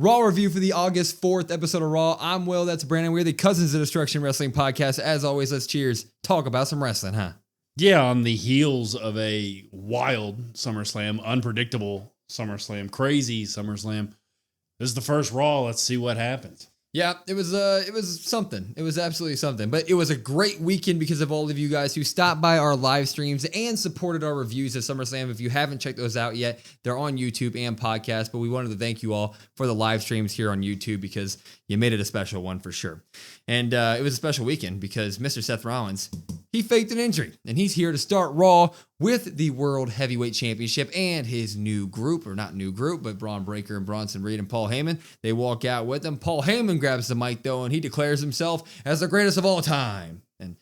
Raw review for the August 4th episode of Raw. I'm Will, that's Brandon. We're the Cousins of Destruction Wrestling Podcast. As always, let's cheers. Talk about some wrestling, huh? Yeah, on the heels of a wild SummerSlam, unpredictable SummerSlam, crazy SummerSlam. This is the first Raw. Let's see what happens. Yeah, it was something. It was absolutely something. But it was a great weekend because of all of you guys who stopped by our live streams and supported our reviews of SummerSlam. If you haven't checked those out yet, they're on YouTube and podcast. But we wanted to thank you all for the live streams here on YouTube because you made it a special one for sure. And it was a special weekend because Mr. Seth Rollins, he faked an injury. And he's here to start Raw with the World Heavyweight Championship and his new group, or not new group, but Braun Breaker and Bronson Reed and Paul Heyman. They walk out with him. Paul Heyman grabs the mic, though, and he declares himself as the greatest of all time. And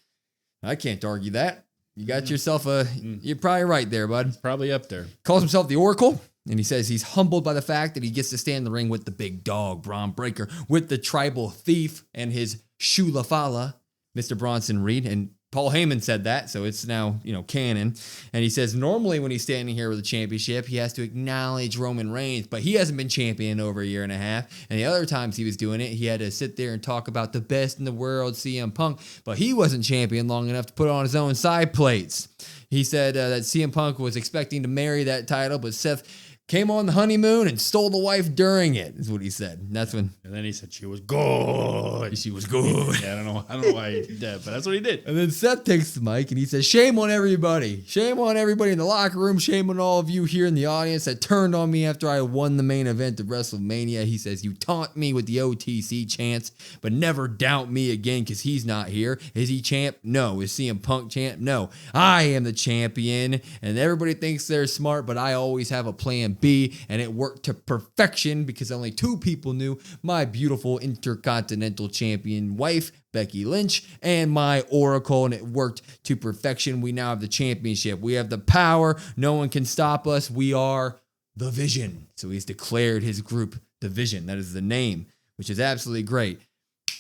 I can't argue that. You got yourself you're probably right there, bud. Probably up there. Calls himself the Oracle, and he says he's humbled by the fact that he gets to stand in the ring with the big dog, Braun Breaker, with the tribal thief and his Shula Fala, Mr. Bronson Reed. And Paul Heyman said that, so it's now, canon. And he says normally when he's standing here with a championship, he has to acknowledge Roman Reigns, but he hasn't been champion in over a year and a half. And the other times he was doing it, he had to sit there and talk about the best in the world, CM Punk, but he wasn't champion long enough to put on his own side plates. He said that CM Punk was expecting to marry that title, but Seth came on the honeymoon and stole the wife during it, is what he said. And that's when. And then he said she was good. She was good. Yeah, I don't know why he did that, but that's what he did. And then Seth takes the mic and he says, shame on everybody. Shame on everybody in the locker room. Shame on all of you here in the audience that turned on me after I won the main event of WrestleMania. He says, you taunt me with the OTC chants, but never doubt me again because he's not here. Is he champ? No. Is CM Punk champ? No. I am the champion. And everybody thinks they're smart, but I always have a plan B, and it worked to perfection because only two people knew: my beautiful intercontinental champion wife, Becky Lynch, and my Oracle, and it worked to perfection. We now have the championship. We have the power. No one can stop us. We are the Vision. So he's declared his group the Vision. That is the name, which is absolutely great.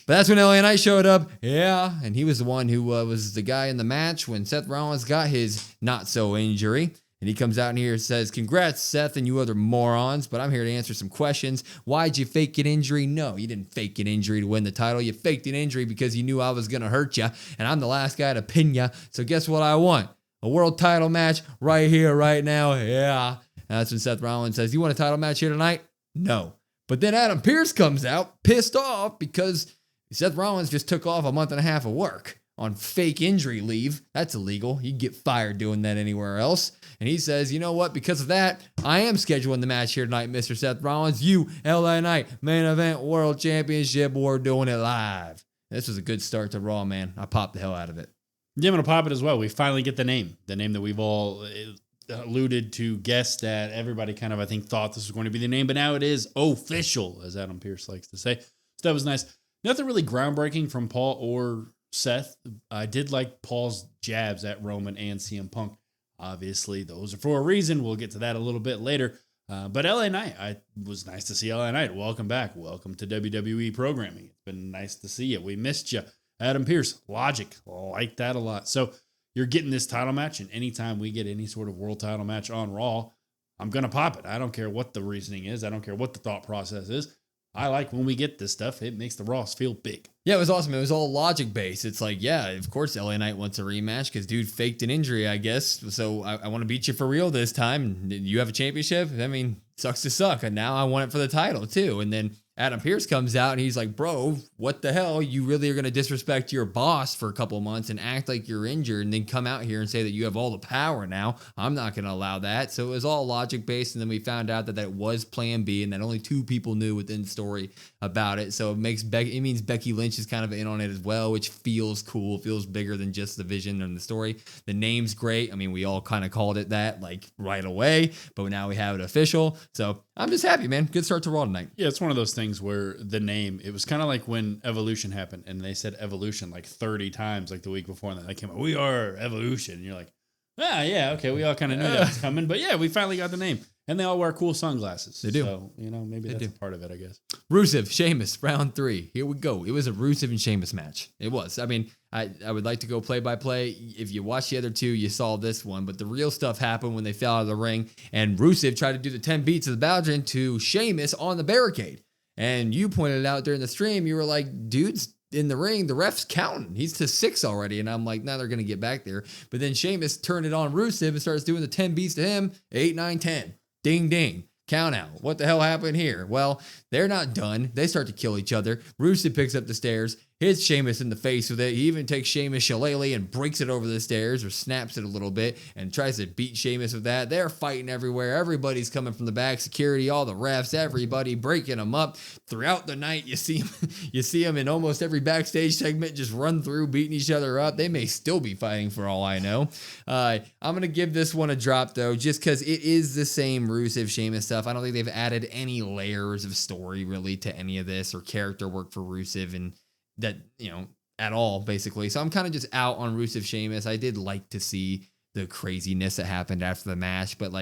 But that's when LA Knight showed up. Yeah, and he was the one who was the guy in the match when Seth Rollins got his not-so injury. And he comes out in here and says, congrats, Seth, and you other morons, but I'm here to answer some questions. Why'd you fake an injury? No, you didn't fake an injury to win the title. You faked an injury because you knew I was going to hurt you, and I'm the last guy to pin you. So guess what I want? A world title match right here, right now. Yeah. And that's when Seth Rollins says, you want a title match here tonight? No. But then Adam Pearce comes out pissed off because Seth Rollins just took off a month and a half of work on fake injury leave. That's illegal. You can get fired doing that anywhere else. And he says, you know what? Because of that, I am scheduling the match here tonight, Mr. Seth Rollins. You, LA Knight, main event, world championship. We're doing it live. This was a good start to Raw, man. I popped the hell out of it. Yeah, I'm going to pop it as well. We finally get the name that we've all alluded to, guessed at. Everybody kind of, I think, thought this was going to be the name, but now it is official, as Adam Pearce likes to say. So that was nice. Nothing really groundbreaking from Paul or Seth. I did like Paul's jabs at Roman and CM Punk. Obviously, those are for a reason. We'll get to that a little bit later. But LA Knight, it was nice to see LA Knight. Welcome back. Welcome to WWE programming. It's been nice to see you. We missed you. Adam Pearce, Logic, like that a lot. So you're getting this title match, and anytime we get any sort of world title match on Raw, I'm going to pop it. I don't care what the reasoning is. I don't care what the thought process is. I like when we get this stuff. It makes the Raws feel big. Yeah, it was awesome. It was all logic-based. It's like, yeah, of course LA Knight wants a rematch because dude faked an injury, I guess. So I want to beat you for real this time. You have a championship? I mean, sucks to suck. And now I want it for the title, too. And then Adam Pearce comes out and he's like, bro, what the hell? You really are going to disrespect your boss for a couple months and act like you're injured and then come out here and say that you have all the power now. I'm not going to allow that. So it was all logic based. And then we found out that it was plan B and that only two people knew within the story about it. So it means Becky Lynch is kind of in on it as well, which feels cool, feels bigger than just the vision and the story. The name's great. I mean, we all kind of called it that like right away, but now we have it official. So I'm just happy, man. Good start to Raw tonight. Yeah, it's one of those things where the name, it was kind of like when Evolution happened and they said Evolution like 30 times like the week before, and then they came out, we are Evolution. And you're like, yeah, okay, we all kind of knew that was coming, but yeah, we finally got the name. And they all wear cool sunglasses. They do. So, maybe that's a part of it, I guess. Rusev, Sheamus, round 3. Here we go. It was a Rusev and Sheamus match. It was. I mean, I would like to go play-by-play. If you watched the other two, you saw this one. But the real stuff happened when they fell out of the ring. And Rusev tried to do the 10 beats of the Baldwin to Sheamus on the barricade. And you pointed out during the stream, you were like, dude's in the ring, the ref's counting. He's to 6 already. And I'm like, now they're going to get back there. But then Sheamus turned it on Rusev and starts doing the 10 beats to him. 8, 9, 10. Ding, ding. Count out. What the hell happened here? Well, they're not done. They start to kill each other. Rusev picks up the stairs, hits Sheamus in the face with it. He even takes Sheamus' shillelagh and breaks it over the stairs or snaps it a little bit and tries to beat Sheamus with that. They're fighting everywhere. Everybody's coming from the back. Security, all the refs, everybody breaking them up. Throughout the night, you see them in almost every backstage segment just run through, beating each other up. They may still be fighting for all I know. I'm going to give this one a drop, though, just because it is the same Rusev Sheamus stuff. I don't think they've added any layers of story really to any of this or character work for Rusev and that, at all, basically. So I'm kind of just out on Rusev Sheamus. I did like to see the craziness that happened after the match, but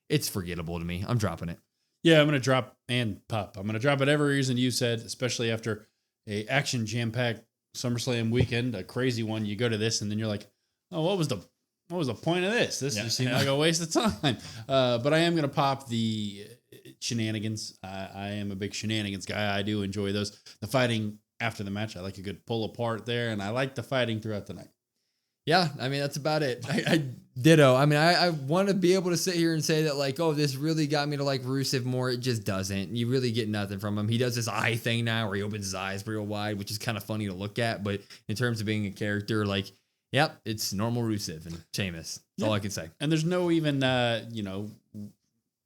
it's forgettable to me. I'm dropping it. Yeah, I'm going to drop and pop. I'm going to drop it every reason you said, especially after a action jam-packed SummerSlam weekend, a crazy one. You go to this and then you're like, oh, what was the point of this? This just seemed like a waste of time. But I am going to pop the shenanigans. I am a big shenanigans guy. I do enjoy those. The fighting after the match, I like a good pull apart there, and I like the fighting throughout the night. Yeah, that's about it. I ditto. I want to be able to sit here and say that this really got me to like Rusev more. It just doesn't. You really get nothing from him. He does this eye thing now where he opens his eyes real wide, which is kind of funny to look at. But in terms of being a character, yep, it's normal Rusev and Sheamus. That's all I can say. And there's no even,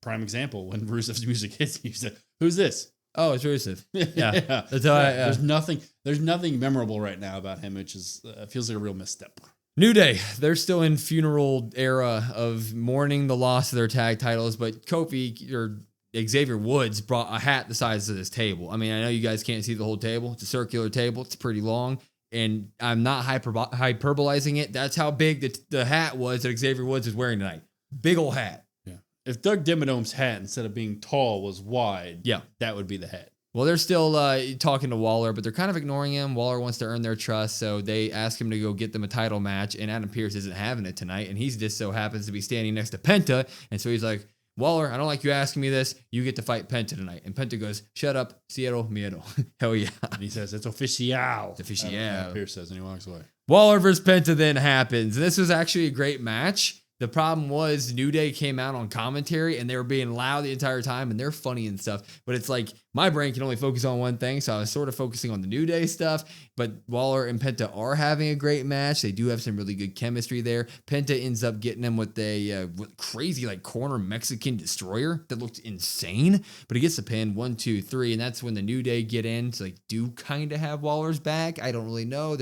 prime example when Rusev's music hits. You said, "Who's this?" Oh, it's Rusev. Yeah. That's how There's nothing memorable right now about him, which is feels like a real misstep. New Day, they're still in funeral era of mourning the loss of their tag titles, but Kofi or Xavier Woods brought a hat the size of this table. I know you guys can't see the whole table. It's a circular table. It's pretty long, and I'm not hyperbolizing it. That's how big the hat was that Xavier Woods is wearing tonight. Big old hat. Yeah. If Doug Dimmadome's hat, instead of being tall, was wide, that would be the hat. Well, they're still talking to Waller, but they're kind of ignoring him. Waller wants to earn their trust, so they ask him to go get them a title match, and Adam Pearce isn't having it tonight, and he just so happens to be standing next to Penta, and so he's like, Waller, I don't like you asking me this. You get to fight Penta tonight. And Penta goes, shut up, cierro miedo. Hell yeah. And he says, it's official. It's official. Pearce says, and he walks away. Waller versus Penta then happens. And this was actually a great match. The problem was New Day came out on commentary and they were being loud the entire time and they're funny and stuff. But it's like my brain can only focus on one thing. So I was sort of focusing on the New Day stuff. But Waller and Penta are having a great match. They do have some really good chemistry there. Penta ends up getting him with a crazy corner Mexican destroyer that looked insane. But he gets the pin 1, 2, 3. And that's when the New Day get in to do kind of have Waller's back. I don't really know.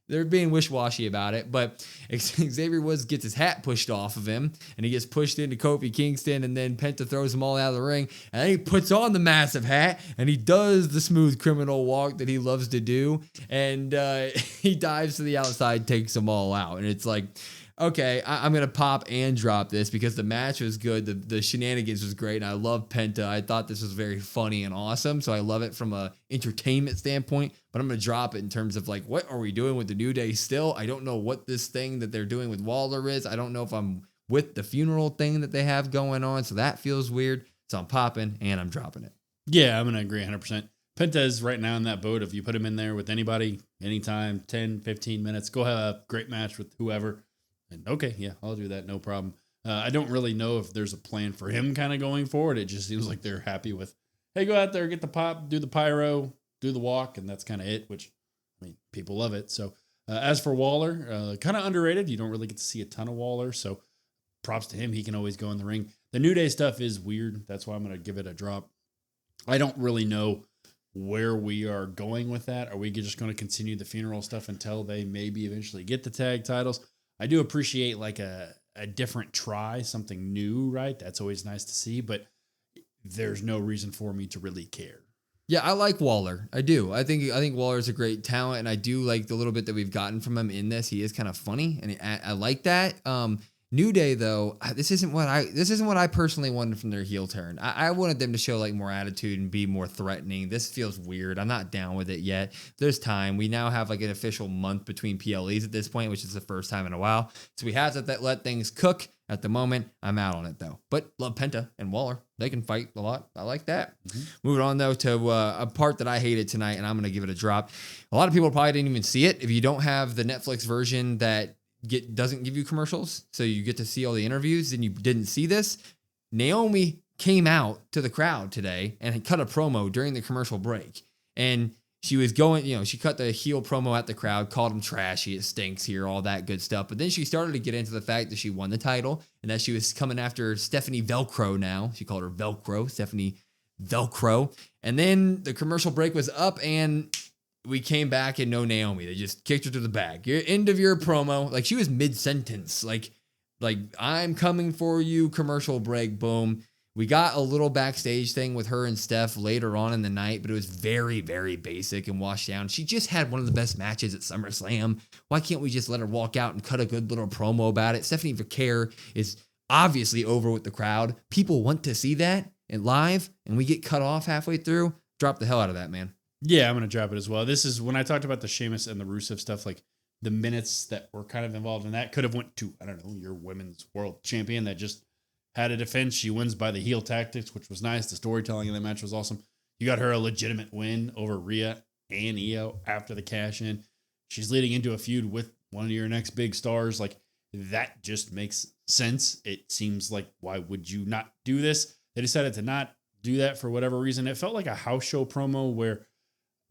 They're being wish-washy about it, but Xavier Woods gets his hat pushed off of him, and he gets pushed into Kofi Kingston, and then Penta throws him all out of the ring, and then he puts on the massive hat, and he does the smooth criminal walk that he loves to do, and he dives to the outside, takes them all out, and it's like, okay, I'm going to pop and drop this because the match was good. The shenanigans was great, and I love Penta. I thought this was very funny and awesome, so I love it from a entertainment standpoint, but I'm going to drop it in terms of what are we doing with the New Day still? I don't know what this thing that they're doing with Waller is. I don't know if I'm with the funeral thing that they have going on, so that feels weird. So I'm popping, and I'm dropping it. Yeah, I'm going to agree 100%. Penta is right now in that boat. If you put him in there with anybody, anytime, 10, 15 minutes, go have a great match with whoever. And okay, yeah, I'll do that. No problem. I don't really know if there's a plan for him kind of going forward. It just seems like they're happy with, hey, go out there, get the pop, do the pyro, do the walk, and that's kind of it, which, people love it. So as for Waller, kind of underrated. You don't really get to see a ton of Waller, so props to him. He can always go in the ring. The New Day stuff is weird. That's why I'm going to give it a drop. I don't really know where we are going with that. Are we just going to continue the funeral stuff until they maybe eventually get the tag titles? I do appreciate a different try, something new, right? That's always nice to see, but there's no reason for me to really care. Yeah, I like Waller. I do. I think Waller is a great talent, and I do like the little bit that we've gotten from him in this. He is kind of funny, and I like that. New Day, though, this isn't what I personally wanted from their heel turn. I wanted them to show like more attitude and be more threatening. This feels weird. I'm not down with it yet. There's time. We now have like an official month between PLEs at this point, which is the first time in a while. So we have to let things cook. At the moment, I'm out on it though. But love Penta and Waller. They can fight a lot. I like that. Moving on though to a part that I hated tonight, and I'm going to give it a drop. A lot of people probably didn't even see it. If you don't have the Netflix version that doesn't give you commercials, so you get to see all the interviews, and you didn't see this, Naomi came out to the crowd today and cut a promo during the commercial break. And she was going, she cut the heel promo at the crowd, called him trashy, it stinks here, all that good stuff. But then she started to get into the fact that she won the title and that she was coming after Stephanie Velcro now. She called her Velcro, Stephanie Velcro. And then the commercial break was up and we came back and no Naomi. They just kicked her to the back. End of your promo. Like she was mid-sentence. Like I'm coming for you, commercial break, boom. We got a little backstage thing with her and Steph later on in the night, but it was very, very basic and washed down. She just had one of the best matches at SummerSlam. Why can't we just let her walk out and cut a good little promo about it? Stephanie Vaquer is obviously over with the crowd. People want to see that and live, and we get cut off halfway through. Drop the hell out of that, man. Yeah, I'm going to drop it as well. This is when I talked about the Sheamus and the Rusev stuff, like the minutes that were kind of involved in that could have went to, I don't know, your women's world champion that just had a defense. She wins by the heel tactics, which was nice. The storytelling in that match was awesome. You got her a legitimate win over Rhea and Io after the cash in. She's leading into a feud with one of your next big stars. Like that just makes sense. It seems like, why would you not do this? They decided to not do that for whatever reason. It felt like a house show promo where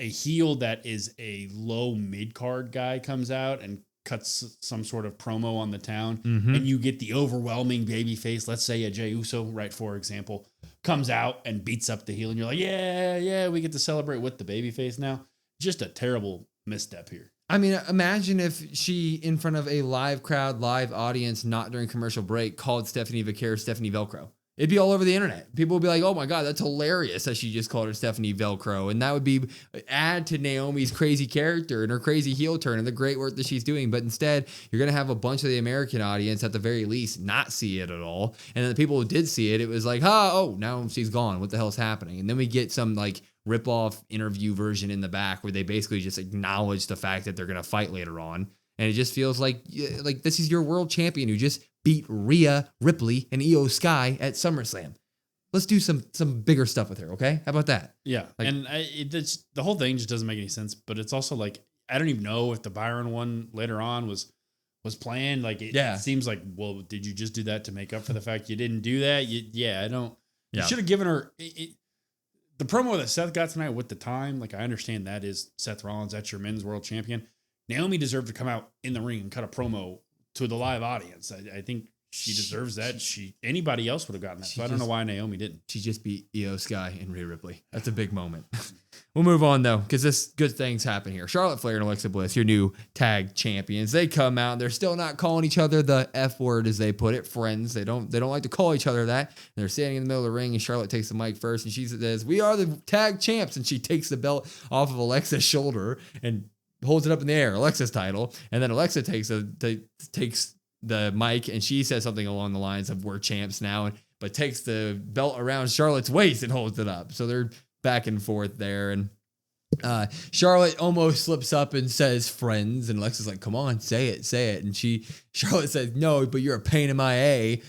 a heel that is a low mid-card guy comes out and cuts some sort of promo on the town, and you get the overwhelming baby face. Let's say a Jey Uso, right, for example, comes out and beats up the heel, and you're like, yeah, we get to celebrate with the baby face now. Just a terrible misstep here. I mean, imagine if she, in front of a live crowd, live audience, not during commercial break, called Stephanie Vaquer Stephanie Velcro. It'd be all over the internet. People would be like, oh my God, that's hilarious that she just called her Stephanie Velcro. And that would be add to Naomi's crazy character and her crazy heel turn and the great work that she's doing. But instead, you're going to have a bunch of the American audience at the very least not see it at all. And then the people who did see it, it was like, now she's gone. What the hell's happening? And then we get some like rip-off interview version in the back where they basically just acknowledge the fact that they're going to fight later on. And it just feels like this is your world champion who just beat Rhea Ripley and Io Sky at SummerSlam. Let's do some bigger stuff with her, okay? How about that? Yeah, and the whole thing just doesn't make any sense. But it's also like I don't even know if the Byron one later on was planned. Like it seems like, well, did you just do that to make up for the fact you didn't do that? I don't. You should have given her the promo that Seth got tonight with the time. Like I understand that is Seth Rollins, that's your men's world champion. Naomi deserved to come out in the ring and cut a promo to the live audience. I think she deserves that. Anybody else would have gotten that. So I don't know why Naomi didn't. She just beat Io Sky and Rhea Ripley. That's a big moment. We'll move on though, because this good things happen here. Charlotte Flair and Alexa Bliss, your new tag champions. They come out. They're still not calling each other the F word, as they put it, friends. They don't like to call each other that. And they're standing in the middle of the ring, and Charlotte takes the mic first, and she says, "We are the tag champs," and she takes the belt off of Alexa's shoulder and holds it up in the air, Alexa's title, and then Alexa takes the mic and she says something along the lines of "we're champs now," but takes the belt around Charlotte's waist and holds it up. So they're back and forth there, and Charlotte almost slips up and says "friends," and Alexa's like, "Come on, say it," and Charlotte says, "No, but you're a pain in my A,"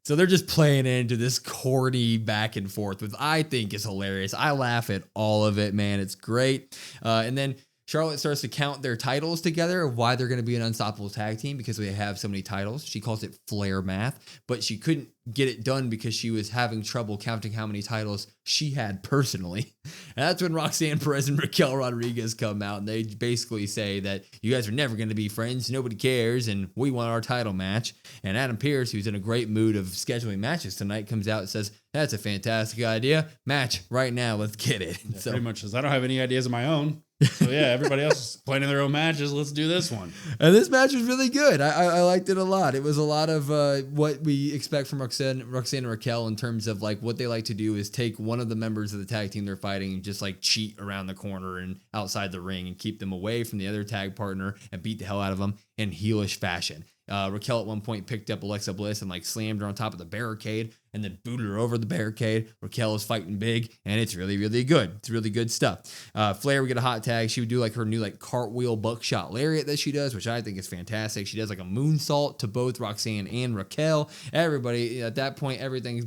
so they're just playing into this corny back and forth, which I think is hilarious. I laugh at all of it, man. It's great, and then Charlotte starts to count their titles together of why they're going to be an unstoppable tag team because they have so many titles. She calls it Flair math, but she couldn't get it done because she was having trouble counting how many titles she had personally. And that's when Roxanne Perez and Raquel Rodriguez come out and they basically say that you guys are never going to be friends. Nobody cares. And we want our title match. And Adam Pearce, who's in a great mood of scheduling matches tonight, comes out and says, "That's a fantastic idea. Match right now. Let's get it." Yeah, so pretty much says, "I don't have any ideas of my own." So yeah, everybody else is planning their own matches. Let's do this one. And this match was really good. I liked it a lot. It was a lot of what we expect from Roxanne and Raquel in terms of like what they like to do is take one of the members of the tag team they're fighting and just like cheat around the corner and outside the ring and keep them away from the other tag partner and beat the hell out of them in heelish fashion. Raquel at one point picked up Alexa Bliss and like slammed her on top of the barricade and then booted her over the barricade. Raquel is fighting big, and it's really, really good. It's really good stuff. Flair would get a hot tag. She would do like her new like cartwheel buckshot lariat that she does, which I think is fantastic. She does like a moonsault to both Roxanne and Raquel. Everybody at that point, everything's,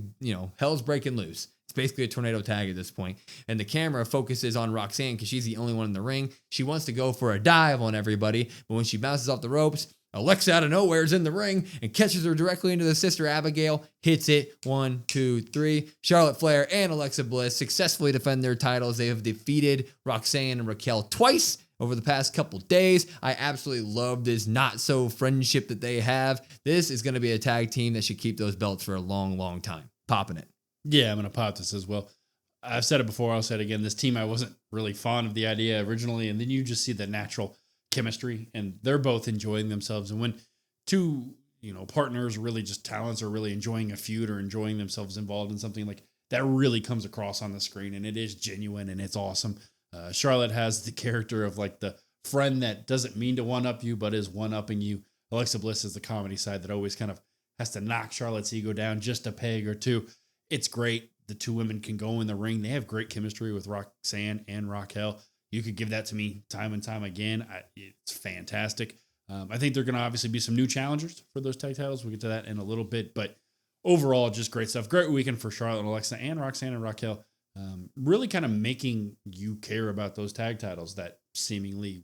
hell's breaking loose. It's basically a tornado tag at this point. And the camera focuses on Roxanne because she's the only one in the ring. She wants to go for a dive on everybody, but when she bounces off the ropes, Alexa out of nowhere is in the ring and catches her directly into the sister Abigail, hits it. 1, 2, 3. Charlotte Flair and Alexa Bliss successfully defend their titles. They have defeated Roxanne and Raquel twice over the past couple days. I absolutely love this not-so friendship that they have. This is going to be a tag team that should keep those belts for a long, long time. Popping it. Yeah, I'm going to pop this as well. I've said it before, I'll say it again. This team, I wasn't really fond of the idea originally, and then you just see the natural chemistry, and they're both enjoying themselves. And when two, partners, really just talents, are really enjoying a feud or enjoying themselves involved in something, like that really comes across on the screen, and it is genuine and it's awesome. Charlotte has the character of like the friend that doesn't mean to one-up you, but is one-upping you. Alexa Bliss is the comedy side that always kind of has to knock Charlotte's ego down just a peg or two. It's great. The two women can go in the ring. They have great chemistry with Roxanne and Raquel. You could give that to me time and time again. It's fantastic. I think there are going to obviously be some new challengers for those tag titles. We'll get to that in a little bit. But overall, just great stuff. Great weekend for Charlotte and Alexa and Roxanne and Raquel. Really kind of making you care about those tag titles that seemingly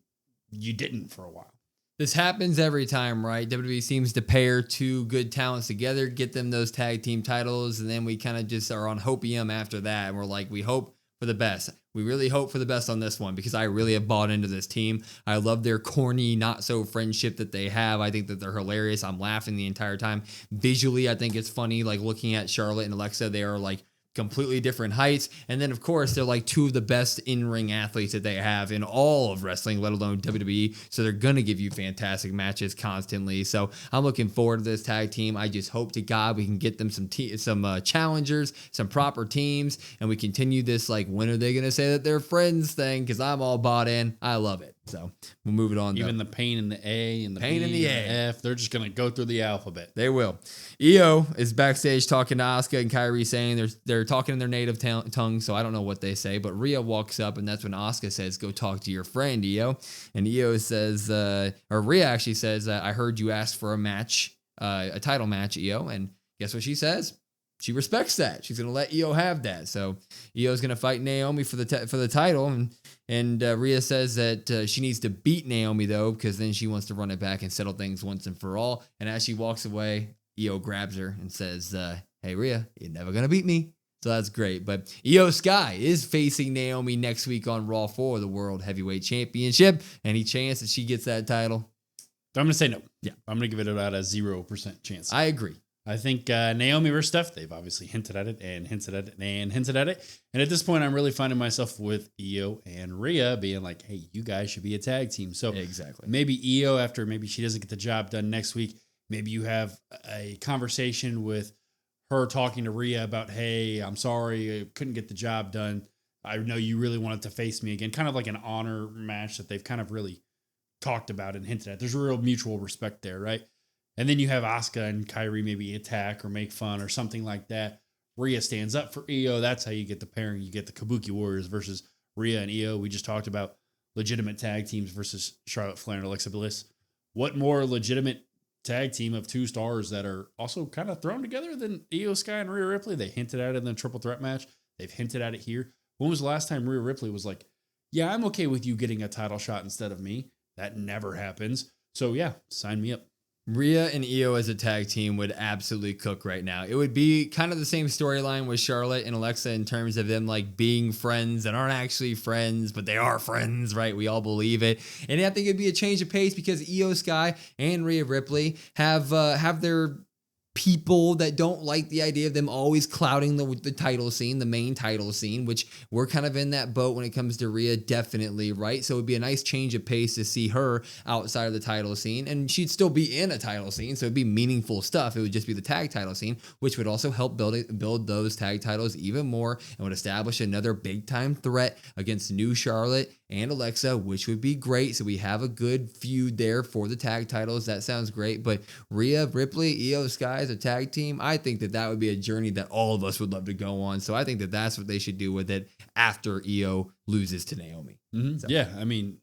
you didn't for a while. This happens every time, right? WWE seems to pair two good talents together, get them those tag team titles, and then we kind of just are on hopium after that. And we're like, we hope for the best. We really hope for the best on this one because I really have bought into this team. I love their corny, not so friendship that they have. I think that they're hilarious. I'm laughing the entire time. Visually, I think it's funny. Like looking at Charlotte and Alexa, they are like completely different heights. And then, of course, they're like two of the best in-ring athletes that they have in all of wrestling, let alone WWE. So they're going to give you fantastic matches constantly. So I'm looking forward to this tag team. I just hope to God we can get them some challengers, some proper teams, and we continue this like, when are they going to say that they're friends thing? Because I'm all bought in. I love it. So we'll move it on. Even the pain in the A and the pain in the F, they're just going to go through the alphabet. They will. Io is backstage talking to Asuka and Kairi, saying they're talking in their native tongue, so I don't know what they say. But Rhea walks up, and that's when Asuka says, "Go talk to your friend, Io." And Io says, or Rhea actually says, "I heard you ask for a match, a title match, Io." And guess what she says? She respects that. She's going to let Io have that. So Io's going to fight Naomi for the title. And Rhea says that she needs to beat Naomi, though, because then she wants to run it back and settle things once and for all. And as she walks away, Io grabs her and says, "Hey, Rhea, you're never going to beat me." So that's great. But Io Sky is facing Naomi next week on Raw for the World Heavyweight Championship. Any chance that she gets that title? I'm going to say no. Yeah. I'm going to give it about a 0% chance. I agree. I think Naomi versus Steph, they've obviously hinted at it and hinted at it and hinted at it. And at this point, I'm really finding myself with Io and Rhea being like, hey, you guys should be a tag team. So exactly. Maybe Io, after maybe she doesn't get the job done next week, maybe you have a conversation with her talking to Rhea about, hey, I'm sorry, I couldn't get the job done. I know you really wanted to face me again. Kind of like an honor match that they've kind of really talked about and hinted at. There's a real mutual respect there, right? And then you have Asuka and Kairi maybe attack or make fun or something like that. Rhea stands up for Io. That's how you get the pairing. You get the Kabuki Warriors versus Rhea and Io. We just talked about legitimate tag teams versus Charlotte Flair and Alexa Bliss. What more legitimate tag team of two stars that are also kind of thrown together than Io Sky and Rhea Ripley? They hinted at it in the triple threat match. They've hinted at it here. When was the last time Rhea Ripley was like, yeah, I'm okay with you getting a title shot instead of me? That never happens. So yeah, sign me up. Rhea and Io as a tag team would absolutely cook right now. It would be kind of the same storyline with Charlotte and Alexa in terms of them like being friends that aren't actually friends, but they are friends, right? We all believe it. And I think it'd be a change of pace because Io Sky and Rhea Ripley have their people that don't like the idea of them always clouding the title scene, the main title scene, which we're kind of in that boat when it comes to Rhea, definitely, right? So it'd be a nice change of pace to see her outside of the title scene, and she'd still be in a title scene, so it'd be meaningful stuff. It would just be the tag title scene, which would also help build those tag titles even more and would establish another big-time threat against new Charlotte and Alexa, which would be great. So we have a good feud there for the tag titles. That sounds great. But Rhea Ripley, Io Sky as a tag team, I think that would be a journey that all of us would love to go on. So I think that that's what they should do with it after Io loses to Naomi. Mm-hmm. So. Yeah, I mean,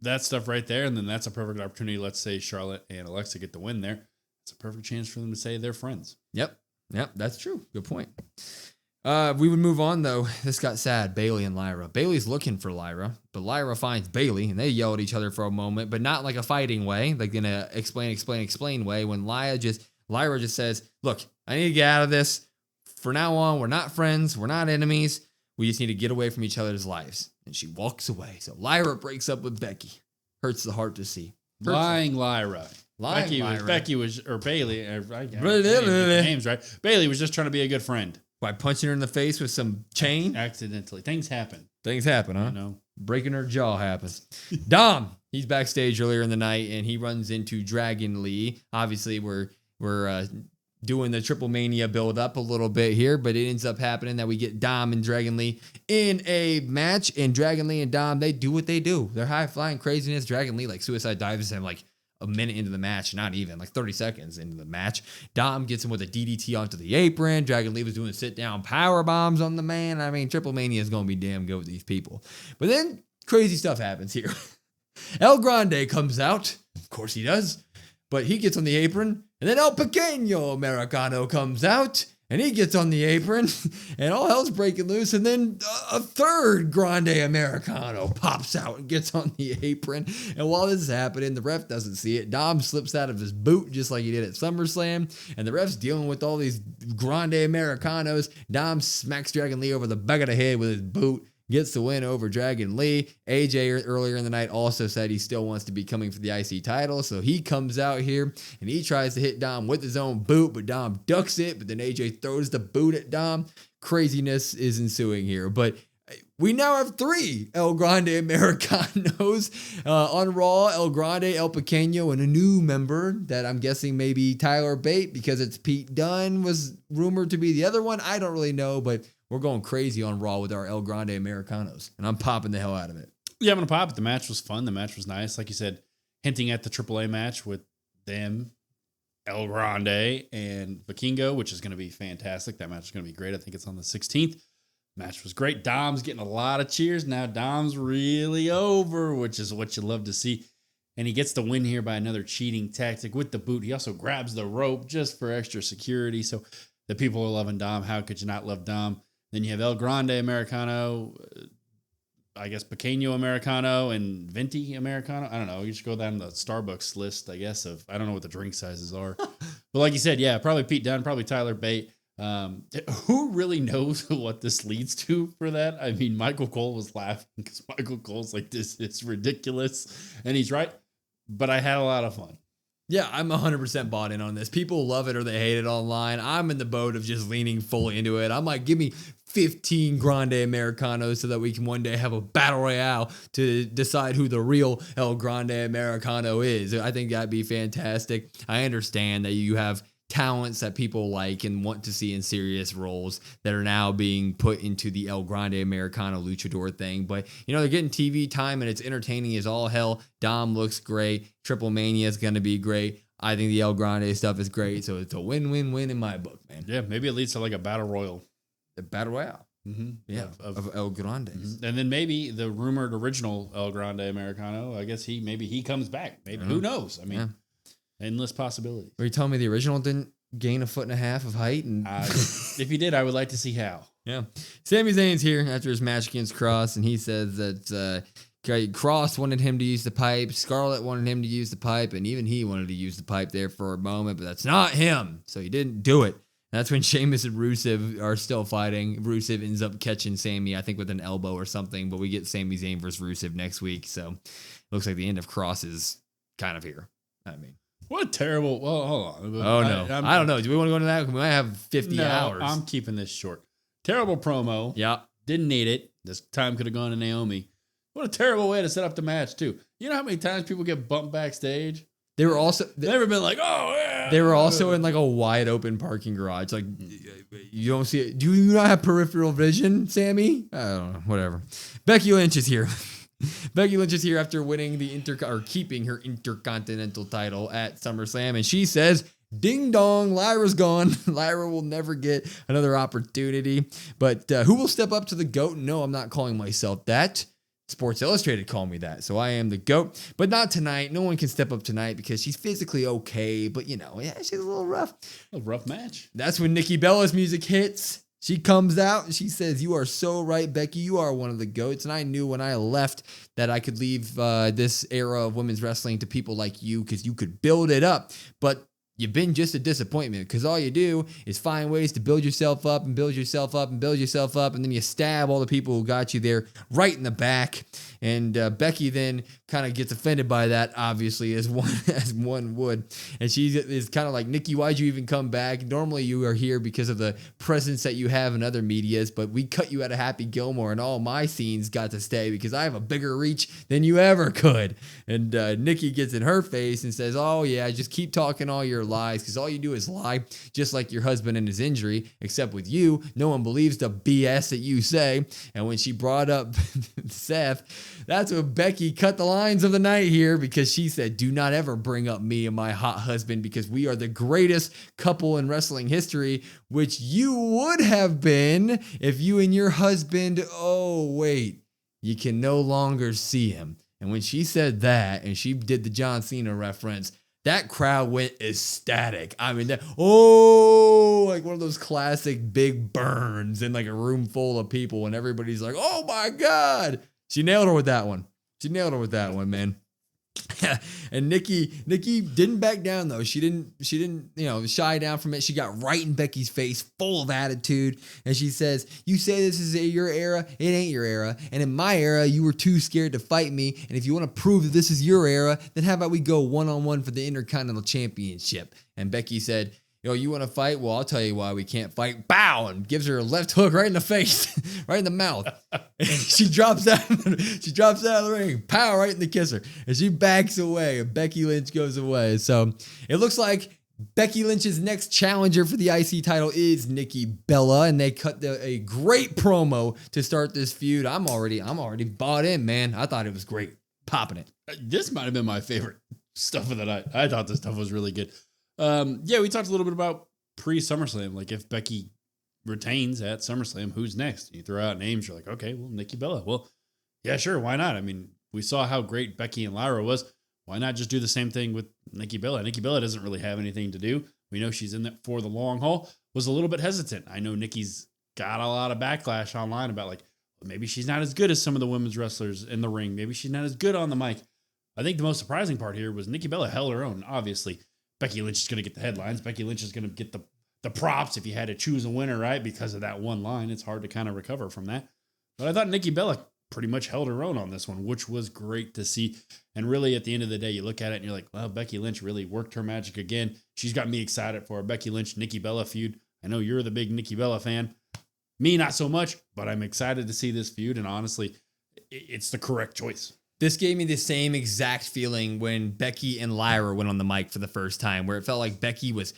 that stuff right there. And then that's a perfect opportunity. Let's say Charlotte and Alexa get the win there. It's a perfect chance for them to say they're friends. Yep, that's true. Good point. We would move on, though. This got sad. Bayley and Lyra. Bayley's looking for Lyra, but Lyra finds Bayley, and they yell at each other for a moment, but not like a fighting way, like in a explain way. When Lyra just says, look, I need to get out of this. For now on, we're not friends. We're not enemies. We just need to get away from each other's lives. And she walks away. So Lyra breaks up with Becky. Hurts the heart to see. Lying Lyra. Becky was, or Bayley, names right. Bayley was just trying to be a good friend. By punching her in the face with some chain? Accidentally. Things happen, huh? Breaking her jaw happens. Dom, he's backstage earlier in the night, and he runs into Dragon Lee. Obviously, we're doing the Triple Mania build up a little bit here, but it ends up happening that we get Dom and Dragon Lee in a match, and Dragon Lee and Dom, they do what they do. They're high-flying craziness. Dragon Lee, like, suicide dives him, like, a minute into the match, not even, like 30 seconds into the match. Dom gets him with a DDT onto the apron. Dragon Lee was doing sit-down power bombs on the man. I mean, Triple Mania is going to be damn good with these people. But then crazy stuff happens here. El Grande comes out. Of course he does. But he gets on the apron. And then El Pequeño Americano comes out. And he gets on the apron, and all hell's breaking loose. And then a third Grande Americano pops out and gets on the apron. And while this is happening, the ref doesn't see it. Dom slips out of his boot just like he did at SummerSlam. And the ref's dealing with all these Grande Americanos. Dom smacks Dragon Lee over the back of the head with his boot. Gets the win over Dragon Lee. AJ earlier in the night also said he still wants to be coming for the IC title. So he comes out here and he tries to hit Dom with his own boot, but Dom ducks it. But then AJ throws the boot at Dom. Craziness is ensuing here. But we now have 3 El Grande Americanos on Raw. El Grande, El Pequeño, and a new member that I'm guessing maybe Tyler Bate, because it's Pete Dunne was rumored to be the other one. I don't really know, but we're going crazy on Raw with our El Grande Americanos, and I'm popping the hell out of it. Yeah, I'm going to pop it. The match was fun. The match was nice. Like you said, hinting at the AAA match with them, El Grande, and Vikingo, which is going to be fantastic. That match is going to be great. I think it's on the 16th. Match was great. Dom's getting a lot of cheers. Now Dom's really over, which is what you love to see. And he gets the win here by another cheating tactic with the boot. He also grabs the rope just for extra security. So the people are loving Dom. How could you not love Dom? Then you have El Grande Americano, I guess Pequeño Americano, and Venti Americano. I don't know. You should go down the Starbucks list, I guess, of, I don't know what the drink sizes are. But like you said, yeah, probably Pete Dunne, probably Tyler Bate. Who really knows what this leads to for that? I mean, Michael Cole was laughing because Michael Cole's like, this is ridiculous. And he's right. But I had a lot of fun. Yeah, I'm 100% bought in on this. People love it or they hate it online. I'm in the boat of just leaning fully into it. I'm like, give me 15 Grande Americanos so that we can one day have a battle royale to decide who the real El Grande Americano is. I think that'd be fantastic. I understand that you have talents that people like and want to see in serious roles that are now being put into the El Grande Americano luchador thing. But, you know, they're getting TV time and it's entertaining as all hell. Dom looks great. Triple Mania is going to be great. I think the El Grande stuff is great. So it's a win-win-win in my book, man. Yeah, maybe it leads to like a battle royal. A battle royale. Mm-hmm. Yeah, of El Grandes. Mm-hmm. And then maybe the rumored original El Grande Americano, I guess he comes back. Maybe, who knows? I mean, endless possibilities. Were you telling me the original didn't gain 1.5 feet of height? And if he did, I would like to see how. Yeah. Sami Zayn's here after his match against Cross, and he says that Cross wanted him to use the pipe, Scarlett wanted him to use the pipe, and even he wanted to use the pipe there for a moment, but that's not him. So he didn't do it. That's when Sheamus and Rusev are still fighting. Rusev ends up catching Sami, I think, with an elbow or something, but we get Sami Zayn versus Rusev next week. So it looks like the end of Cross is kind of here. I mean, what a terrible. Well, hold on. Oh, no. I don't know. Do we want to go into that? We might have 50 hours. I'm keeping this short. Terrible promo. Yeah. Didn't need it. This time could have gone to Naomi. What a terrible way to set up the match, too. You know how many times people get bumped backstage? They were also never been like, oh yeah. They were also in like a wide open parking garage. Like you don't see it. Do you not have peripheral vision, Sammy? I don't know. Whatever. Becky Lynch is here. Becky Lynch is here after winning the keeping her Intercontinental title at SummerSlam, and she says, ding dong, Lyra's gone. Lyra will never get another opportunity. But who will step up to the GOAT? No, I'm not calling myself that. Sports Illustrated called me that, so I am the GOAT. But not tonight. No one can step up tonight because she's physically okay. But, she's a little rough. A rough match. That's when Nikki Bella's music hits. She comes out and she says, you are so right, Becky. You are one of the GOATs. And I knew when I left that I could leave this era of women's wrestling to people like you because you could build it up. But you've been just a disappointment because all you do is find ways to build yourself up and build yourself up and build yourself up. And then you stab all the people who got you there right in the back. And Becky then kind of gets offended by that, obviously, as one would. And she is kind of like, Nikki, why'd you even come back? Normally you are here because of the presence that you have in other medias, but we cut you out of Happy Gilmore and all my scenes got to stay because I have a bigger reach than you ever could. And Nikki gets in her face and says, oh yeah, just keep talking all your lies because all you do is lie, just like your husband and his injury, except with you, no one believes the BS that you say. And when she brought up Seth, that's when Becky cut the lines of the night here because she said, do not ever bring up me and my hot husband because we are the greatest couple in wrestling history, which you would have been if you and your husband, you can no longer see him. And when she said that and she did the John Cena reference, that crowd went ecstatic. I mean, like one of those classic big burns in like a room full of people and everybody's like, oh my God. She nailed her with that one. Man. And Nikki didn't back down though. She didn't, shy down from it. She got right in Becky's face, full of attitude. And she says, you say this is your era. It ain't your era. And in my era, you were too scared to fight me. And if you want to prove that this is your era, then how about we go one-on-one for the Intercontinental Championship? And Becky said, you want to fight? Well, I'll tell you why we can't fight. Bow! And gives her a left hook right in the face, right in the mouth. And she drops out. She drops out of the ring. Pow! Right in the kisser. And she backs away. And Becky Lynch goes away. So it looks like Becky Lynch's next challenger for the IC title is Nikki Bella, and they cut a great promo to start this feud. I'm already bought in, man. I thought it was great, popping it. This might have been my favorite stuff of the night. I thought this stuff was really good. We talked a little bit about pre-SummerSlam. Like if Becky retains at SummerSlam, who's next? You throw out names. You're like, okay, well, Nikki Bella. Well, yeah, sure. Why not? I mean, we saw how great Becky and Lyra was. Why not just do the same thing with Nikki Bella? Nikki Bella doesn't really have anything to do. We know she's in there for the long haul. Was a little bit hesitant. I know Nikki's got a lot of backlash online about like, maybe she's not as good as some of the women's wrestlers in the ring. Maybe she's not as good on the mic. I think the most surprising part here was Nikki Bella held her own, obviously. Becky Lynch is going to get the headlines. Becky Lynch is going to get the props if you had to choose a winner, right? Because of that one line. It's hard to kind of recover from that. But I thought Nikki Bella pretty much held her own on this one, which was great to see. And really, at the end of the day, you look at it and you're like, well, Becky Lynch really worked her magic again. She's got me excited for a Becky Lynch, Nikki Bella feud. I know you're the big Nikki Bella fan. Me, not so much, but I'm excited to see this feud. And honestly, it's the correct choice. This gave me the same exact feeling when Becky and Lyra went on the mic for the first time, where it felt like Becky was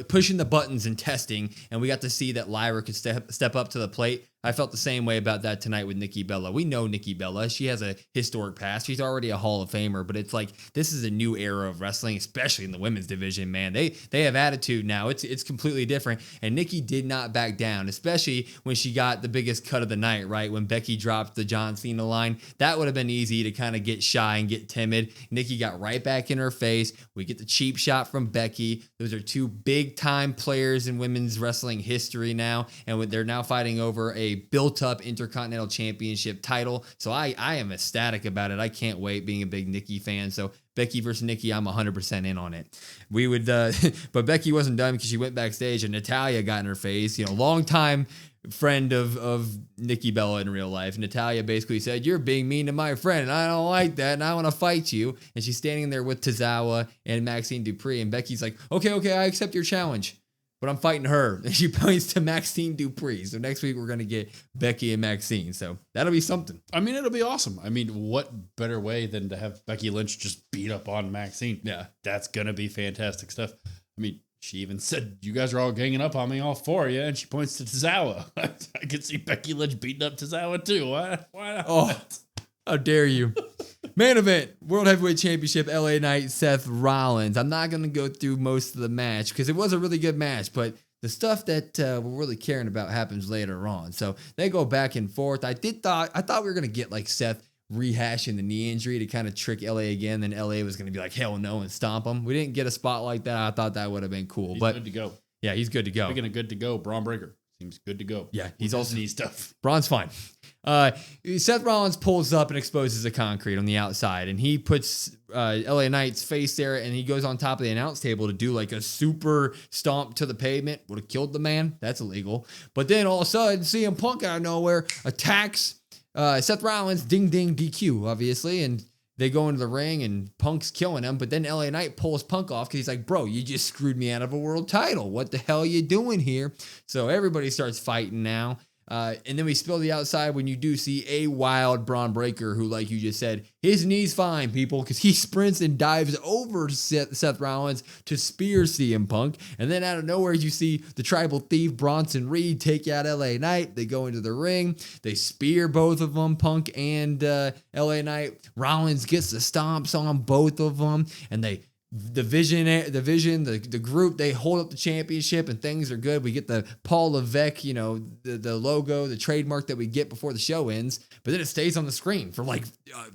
pushing the buttons and testing, and we got to see that Lyra could step up to the plate. I felt the same way about that tonight with Nikki Bella. We know Nikki Bella. She has a historic past. She's already a Hall of Famer, but it's like this is a new era of wrestling, especially in the women's division, man. They have attitude now. It's completely different. And Nikki did not back down, especially when she got the biggest cut of the night, right? When Becky dropped the John Cena line. That would have been easy to kind of get shy and get timid. Nikki got right back in her face. We get the cheap shot from Becky. Those are two big-time players in women's wrestling history now, and they're now fighting over a built-up Intercontinental Championship title. So I am ecstatic about it. I can't wait, being a big Nikki fan. So Becky versus Nikki, I'm 100% in on it. We would, but Becky wasn't done because she went backstage and Natalya got in her face. Longtime friend of Nikki Bella in real life. Natalya basically said, "You're being mean to my friend, and I don't like that, and I want to fight you." And she's standing there with Tozawa and Maxine Dupree, and Becky's like, okay, I accept your challenge, but I'm fighting her. And she points to Maxine Dupree. So next week we're going to get Becky and Maxine. So that'll be something. I mean, it'll be awesome. I mean, what better way than to have Becky Lynch just beat up on Maxine? Yeah. That's going to be fantastic stuff. I mean, she even said, "You guys are all ganging up on me, all four of you." And she points to Tozawa. I could see Becky Lynch beating up Tozawa too. Why not? Oh, how dare you? Main event, World Heavyweight Championship, LA Knight, Seth Rollins. I'm not going to go through most of the match because it was a really good match, but the stuff that we're really caring about happens later on. So they go back and forth. I thought we were going to get like Seth rehashing the knee injury to kind of trick LA again. Then LA was going to be like, hell no, and stomp him. We didn't get a spot like that. I thought that would have been cool. He's but good to go. Yeah, he's good to go. Speaking of good to go, Braun Breaker seems good to go. Yeah, he's also knee stuff. Braun's fine. Seth Rollins pulls up and exposes the concrete on the outside, and he puts LA Knight's face there, and he goes on top of the announce table to do like a super stomp to the pavement. Would have killed the man. That's illegal. But then all of a sudden, CM Punk out of nowhere attacks Seth Rollins. Ding ding DQ, obviously, and they go into the ring, and Punk's killing him. But then LA Knight pulls Punk off because he's like, bro, you just screwed me out of a world title. What the hell are you doing here? So everybody starts fighting now. And then we spill the outside when you do see a wild Braun Breaker who, like you just said, his knee's fine, people, because he sprints and dives over Seth Rollins to spear CM Punk. And then out of nowhere, you see the tribal thief Bronson Reed take out LA Knight. They go into the ring. They spear both of them, Punk and LA Knight. Rollins gets the stomps on both of them, and the group, they hold up the championship and things are good. We get the Paul Levesque, the logo, the trademark that we get before the show ends, but then it stays on the screen for like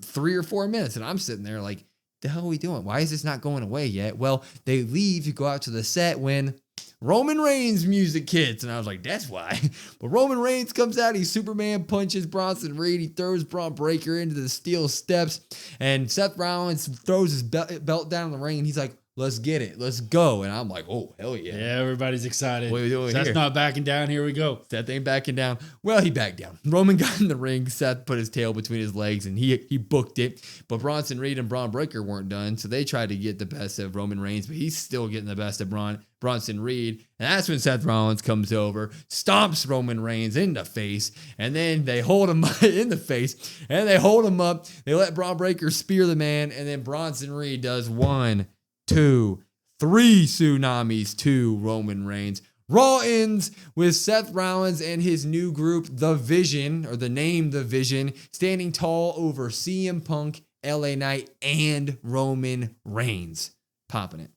3 or 4 minutes. And I'm sitting there like, the hell are we doing? Why is this not going away yet? Well, they leave to go out to the set when Roman Reigns music hits, and I was like, that's why. But Roman Reigns comes out, he Superman punches Bronson Reed, he throws Braun Breaker into the steel steps, and Seth Rollins throws his belt down the ring, and he's like, let's get it, let's go. And I'm like, oh, hell yeah. Yeah, everybody's excited. What are we doing Seth's here? not backing down, here we go. Seth ain't backing down. Well, he backed down. Roman got in the ring, Seth put his tail between his legs, and he booked it. But Bronson Reed and Braun Breaker weren't done, so they tried to get the best of Roman Reigns, but he's still getting the best of Bronson Reed. And that's when Seth Rollins comes over, stomps Roman Reigns in the face, and then they hold him in the face, and they hold him up. They let Braun Breaker spear the man, and then Bronson Reed does 1, 2, 3 tsunamis to Roman Reigns. Raw ends with Seth Rollins and his new group, The Vision, or the name The Vision, standing tall over CM Punk, LA Knight, and Roman Reigns. Popping it.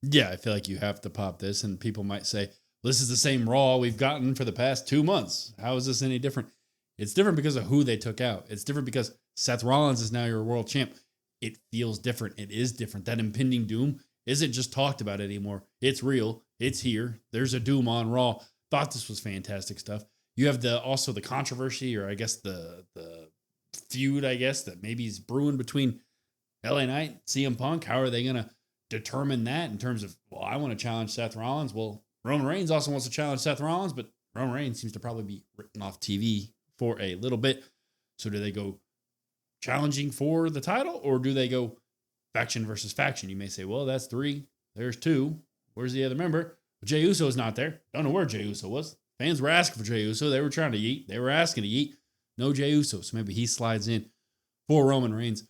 Yeah, I feel like you have to pop this, and people might say, this is the same Raw we've gotten for the past 2 months. How is this any different? It's different because of who they took out. It's different because Seth Rollins is now your world champ. It feels different. It is different. That impending doom isn't just talked about anymore. It's real. It's here. There's a doom on Raw. Thought this was fantastic stuff. You have also the controversy, or I guess the feud, I guess, that maybe is brewing between LA Knight, CM Punk. How are they going to determine that in terms of, well, I want to challenge Seth Rollins. Well, Roman Reigns also wants to challenge Seth Rollins, but Roman Reigns seems to probably be written off TV for a little bit. So do they go challenging for the title, or do they go faction versus faction? You may say, well, that's 3. There's 2. Where's the other member? Jey Uso's not there. Don't know where Jey Uso was. Fans were asking for Jey Uso. They were trying to eat. They were asking to eat. No Jey Uso. So maybe he slides in for Roman Reigns.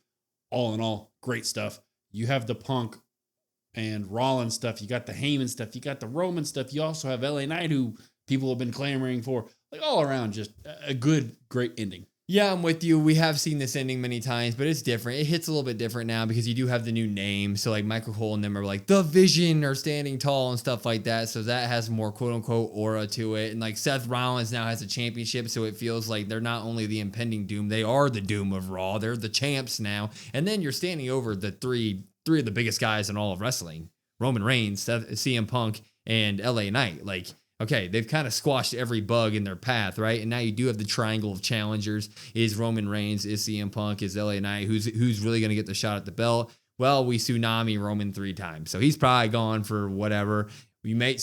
All in all, great stuff. You have the Punk and Rollins stuff. You got the Heyman stuff. You got the Roman stuff. You also have LA Knight, who people have been clamoring for. Like, all around, just a good, great ending. Yeah, I'm with you. We have seen this ending many times, but it's different. It hits a little bit different now because you do have the new name. So like Michael Cole and them are like The Vision or standing tall and stuff like that. So that has more quote unquote aura to it. And like Seth Rollins now has a championship. So it feels like they're not only the impending doom, they are the doom of Raw. They're the champs now. And then you're standing over the three of the biggest guys in all of wrestling. Roman Reigns, CM Punk, and LA Knight. Like, okay, they've kind of squashed every bug in their path, right? And now you do have the triangle of challengers. Is Roman Reigns, is CM Punk, is LA Knight, who's really going to get the shot at the belt? Well, we tsunami Roman 3 times. So he's probably gone for whatever. You might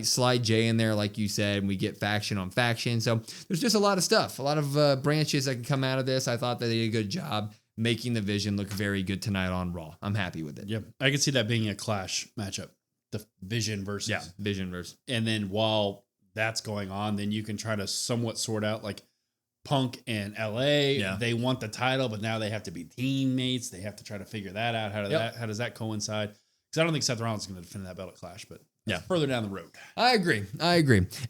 slide Jay in there, like you said, and we get faction on faction. So there's just a lot of stuff, a lot of branches that can come out of this. I thought they did a good job making the Vision look very good tonight on Raw. I'm happy with it. Yep. I could see that being a clash matchup. The Vision versus. Yeah, Vision versus. And then while that's going on, then you can try to somewhat sort out like Punk and LA. Yeah. They want the title, but now they have to be teammates. They have to try to figure that out. How does that coincide? Because I don't think Seth Rollins is going to defend that belt at Clash, but Yeah, further down the road. I agree.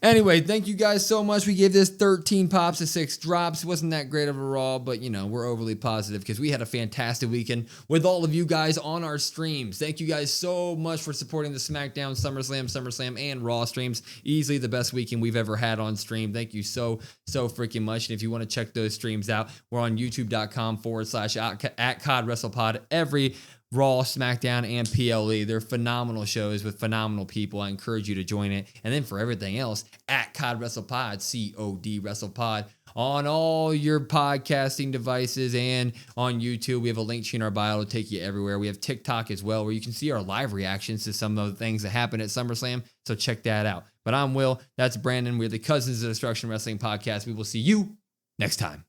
Anyway, thank you guys so much. We gave this 13 pops and 6 drops. Wasn't that great of a Raw, but we're overly positive because we had a fantastic weekend with all of you guys on our streams. Thank you guys so much for supporting the SmackDown, SummerSlam, and Raw streams. Easily the best weekend we've ever had on stream. Thank you so freaking much. And if you want to check those streams out, we're on youtube.com/@CODWrestlePod every Raw, SmackDown, and PLE. They're phenomenal shows with phenomenal people. I encourage you to join it. And then for everything else, @COD WrestlePod, COD WrestlePod, on all your podcasting devices and on YouTube. We have a link to in our bio to take you everywhere. We have TikTok as well, where you can see our live reactions to some of the things that happen at SummerSlam. So check that out. But I'm Will. That's Brandon. We're the Cousins of Destruction Wrestling Podcast. We will see you next time.